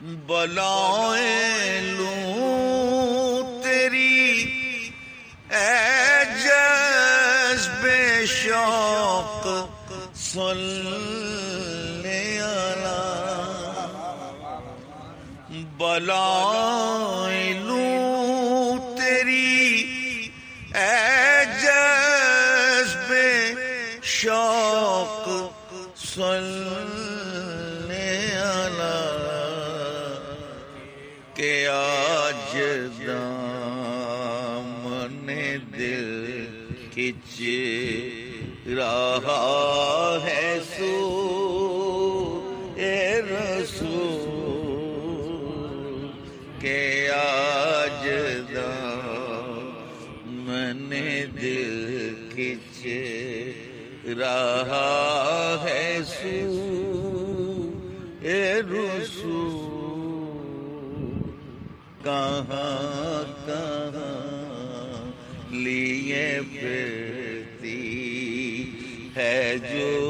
بلائیں لوں تیری اے جذب شوق صلی علی بلائیں لوں تیری اے جذب شوق صلی علی کہ آج دامن دل کھچ رہا ہے سو اے رسول کہ آج دامن دل کھچ رہا ہے سو اے رسول کہاں کہاں لیے پھرتی ہے جو